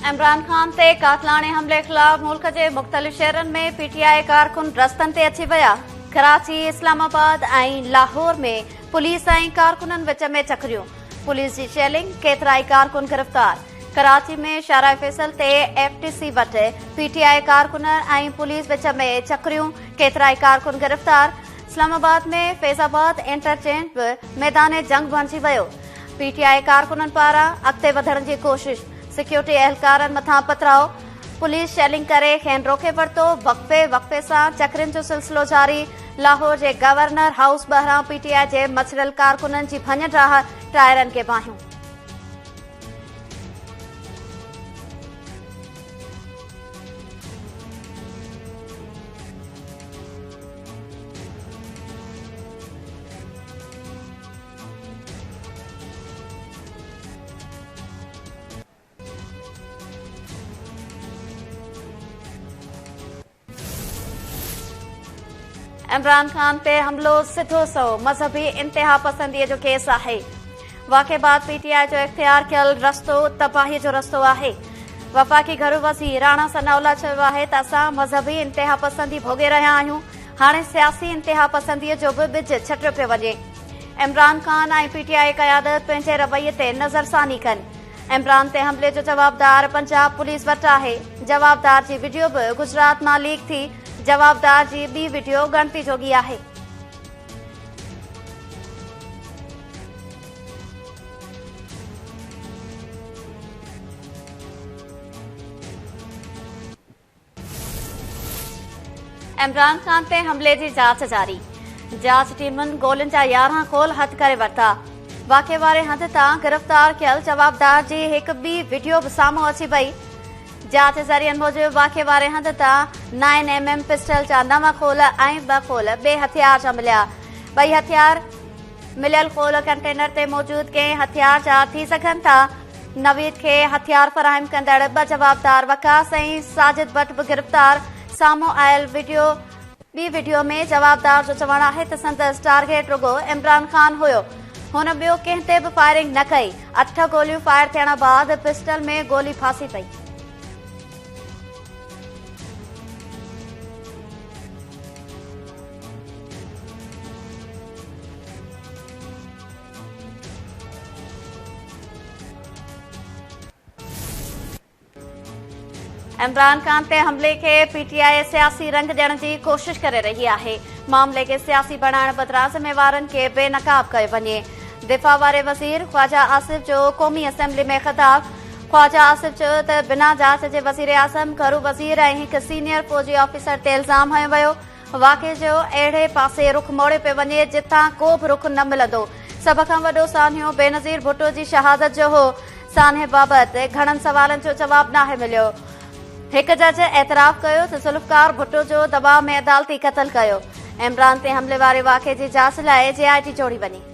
इमरान खान ते कातलाणे हमले खिलाफ मुल्क के मुख्तलिफ शहरन में पीटीआई कारकुन रस्तन ते अची विया। कराची, इस्लामाबाद ऐं लाहौर में पुलिस ऐं कारकुनन विच में चकरियूं। पुलिस जी शेलिंग, केतिराई कारकुन गिरफ़्तार। कराची में शाराय फैसल ते एफटीसी वट पीटीआई कारकुन ऐं पुलिस विच में चकरियूं, केतिराई कारकुन गिरफ़्तार। इस्लामाबाद में फैज़ाबाद इंटरचेंज बि मैदान जंग बणिजी वियो। पीटीआई कारकुनन पारां अॻिते वधण जी कोशिश, सिक्योरिटी एहलकारनि मथां पथराव, पुलिस शेलिंग करे खेनि रोके वरितो। वक़्फ़े सां चकरियुनि जो सिलसिलो जारी। लाहौर जे गवर्नर हाउस ॿाहिरां पीटीआई जे मछलियल कारकुननि जी भञ ठाह टायरनि खे बाहियूं। इमरान खान ते हमलो सिधो सो मज़हबी इंतिहा पसंदीअ जो केस आहे। वाक़े बाद पीटीआई जो इख्तियार कयल रस्तो तबाही जो रस्तो आहे। वफ़ाक़ी घरू वज़ीर राणा सनाउल्ला चयो आहे त असां मज़हबी इंतिहा पसंदी भोगे रहिया आहियूं। हाणे सियासी इंतिहा पसंदीअ जो बि ॿिज छटियो पियो वञे। इमरान खान ऐं पीटीआई क़यादत पंहिंजे रवैये ते नज़रसानी कनि। इमरान ते हमले जो जवाबदार पंजाब पुलिस वटि आहे। जवाबदार जी वीडियो बि गुजरात मां लीक थी। जवाबदार जी ॿी वीडियो गणती जोगी आहे। इमरान खान ते हमले जी जांच जारी। जांच टीमुनि गोलियुनि जा 11 खोल हथ करे वरिता। वाक़े वारे हंध तां गिरफ़्तार कयल जवाबदार जी हिकु ॿी वीडियो बि साम्हूं अची वई। जांच ज़रियनि मूजिबि वाक़े वारे हंध तां 9mm पिस्टल जा 9 खोल ऐं 2 खोल ॿिए हथियार जा मिलिया। ॿई हथियार मिलियल खोल कंटेनर ते मौजूद कंहिं हथियार जा थी सघनि था। नवीद खे हथियार फराहम कंदड़ 2 जवाबदार वकास ऐं साजिद भट्ट बि गिरफ़्तार। साम्हूं आयल ॿी वीडियो में जवाबदार जो चवणु आहे त संदसि टारगेट रुगो इमरान खान हुयो। हुन ॿियो कंहिं ते बि फायरिंग न कई। 8 गोलियूं फायर थियण बाद पिस्टल में गोली फासी पई। इमरान खान ते हमले के पीटीआई सियासी रंग ॾियण जी कोशिश करे रही आहे। मामले के सियासी बणाइण बदिरां ज़िम्मेवारनि खे बेनकाब कयो वञे। दिफ़ा वारे वज़ीर ख्वाजा आसिफ जो क़ौमी असेंबली में ख़िताब। ख्वाजा आसिफ चयो त बिना जांच जे वज़ीर आज़म, घरू वज़ीर ऐं हिकु सीनियर फ़ौजी ऑफिसर ते इल्ज़ाम हयो वियो। वाक़े जो अहिड़े पासे रुख मोड़े पियो वञे जितां को बि रुख न मिलंदो। सभ खां वॾो सान्हो बेनज़ीर भुट्टो जी शहादत जो हो। सान्हे बाबति घणनि सवालनि जो जवाब नाहे मिलियो। हिकु जज एतराफ़ कयो त ज़ुल्फ़कार भुट्टो जो दबाव में अदालती क़त्ल कयो। इमरान ते हमले वारे वाक़े जी जांच लाइ JIT जोड़ी वञी।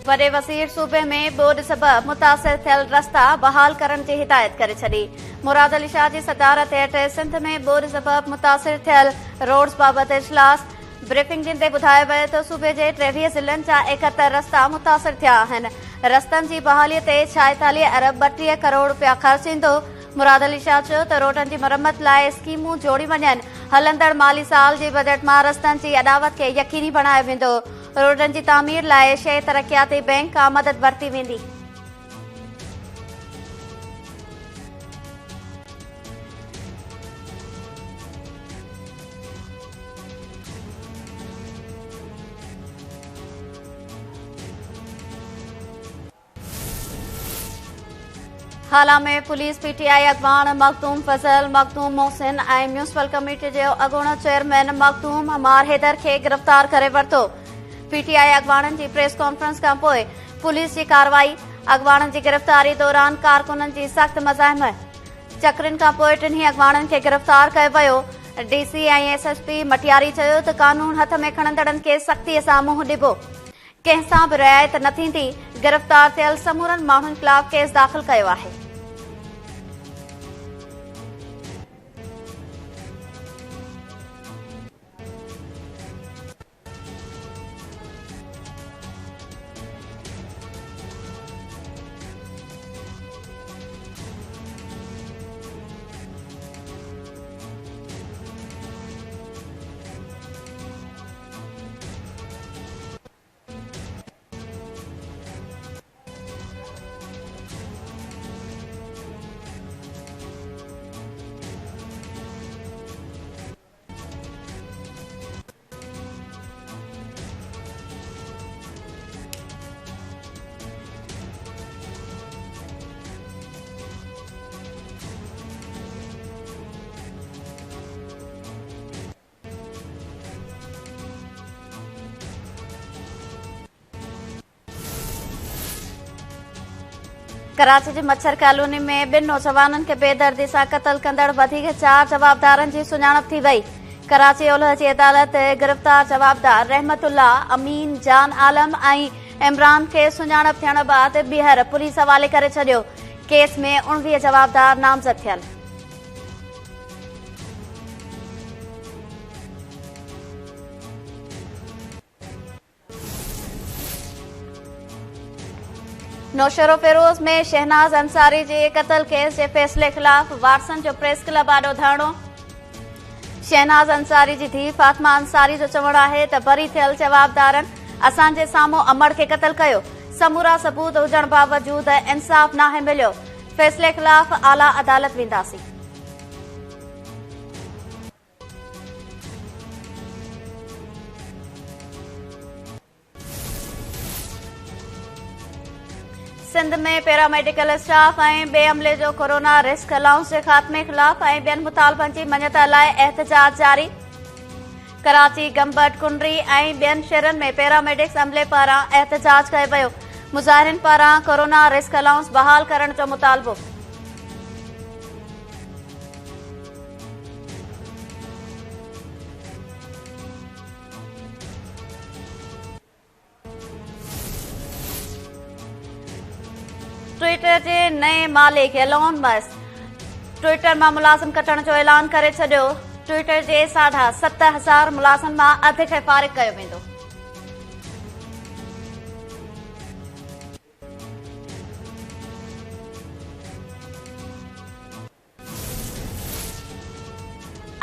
वॾे वज़ीर सूबे में ॿोॾ सबबि मुतासिर थियल रस्ता बहाल करण जी हिदायत करे छॾी। मुराद अली शाह जी सदारत हेठ सिंध में ॿोॾ सबबि मुतासिर थियल रोड्स बाबति इजलास। ब्रीफिंग ॾींदे ॿुधायो वियो त सूबे जे 23 ज़िलनि जा 71 रस्ता मुतासिर थिया आहिनि। रस्तनि जी बहालीअ ते 46 अरब 32 करोड़ रुपया ख़र्च ईंदो। मुराद अली शाह चयो त रोडनि जी मरम्मत लाइ स्कीमूं जोड़ी वञनि। हलंदड़ माली साल जी बजट मां रस्तनि जी अॾावत खे यकीनी बणायो वेंदो। रोडनि जी तामीर लाइ शहरी तरक़ियाती बैंक खां मदद वरिती वेंदी। हाला में पुलिस पीटीआई अॻवान मखदूम फज़ल, मखदूम मोहसिन ऐं म्यूनिसिपल कमेटी जो अॻूणो चेयरमैन मखदूम अमार हैदर खे गिरफ़्तार करे वरितो। पीटीआई अॻवाननि जी प्रेस कॉन्फ्रेंस खां पोइ पुलिस जी कार्रवाई। अॻवाननि जी गिरफ़्तारी दौरान कारकुननि जी सख़्त मज़ाहिमत। चकरियुनि खां पोइ टिन्ही अॻवाननि खे गिरफ़्तार कयो वियो। डीसी ऐं एसएसपी मटियारी चयो त कानून हथ में खणंदड़नि खे सख़्तीअ सां मुंहुं ॾिबो। कंहिं सां बि रिआयत न थींदी। गिरफ़्तार थियल समूरनि माण्हुनि ख़िलाफ़ केस दाख़िल कयो आहे। कराची जी मच्छर कॉलोनी में 2 नौजवाननि खे बेदर्दी सां क़त्ल कंदड़ वधीक 4 जवाबदारनि जी सुञाणप थी वई। कराची ओलह जी अदालत गिरफ़्तार जवाबदार रहमतुल्ला, अमीन, जान आलम ऐं इमरान खे सुञाणप थियण बाद ॿीहर पुलिस हवाले करे छॾियो। केस में 19 जवाबदार नामज़द थियल। नौशरो फिरोज में शहनाज अंसारी जे क़त्ल केस जे फ़ैसिले ख़िलाफ़ वारसन जो प्रेस क्लब आॾो धरणो। शहनाज अंसारी जी धीउ फातिमा अंसारी जो चवणु आहे त बरी थियल जवाबदारनि असांजे साम्हूं अमड़ खे क़त्ल कयो। समूरा सबूत हुजण बावजूद इंसाफ़ नाहे मिलियो। फ़ैसिले ख़िलाफ़ आला अदालत वेंदासीं। सिंध में पैरामेडिकल स्टाफ ऐं ॿिए अमले जो कोरोना रिस्क अलाउंस जे ख़ात्मे ख़िलाफ़ ऐं ॿियनि मुतालबनि जी मञत लाइ एहतजाज जारी। कराची, गंबट, कुंडरी ऐं ॿियनि शहरनि में पैरामेडिक्स अमले पारां एहतजाज कयो वियो। मुज़ाहिरनि पारां कोरोना रिस्क अलाउंस बहाल करण जो मुतालबो। ट्विटर जे नए मालिक एलोन मस्क ट्विटर मां मुलाज़िम कटण जो ऐलान करे छॾियो। ट्विटर जे 7,500 मुलाज़िमनि मां अधु खे फ़ारिग़ कयो वेंदो।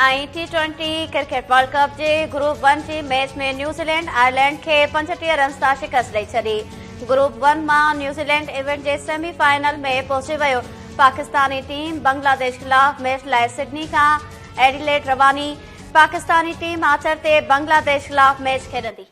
ऐं T20 क्रिकेट वर्ल्ड कप जे ग्रुप 1 जी मैच में न्यूज़ीलैंड आयरलैंड खे 35 रन्स तां शिकस्त ॾेई छॾी। ग्रुप 1 मां न्यूज़ीलैंड इवेंट जे सेमीफाइनल में पहुची वियो। पाकिस्तानी टीम बांग्लादेश ख़िलाफ़ मैच लाइ सिडनी खां एडिलेड रवानी। पाकिस्तानी टीम आचर ते बांग्लादेश ख़िलाफ़ मैच खेॾंदी।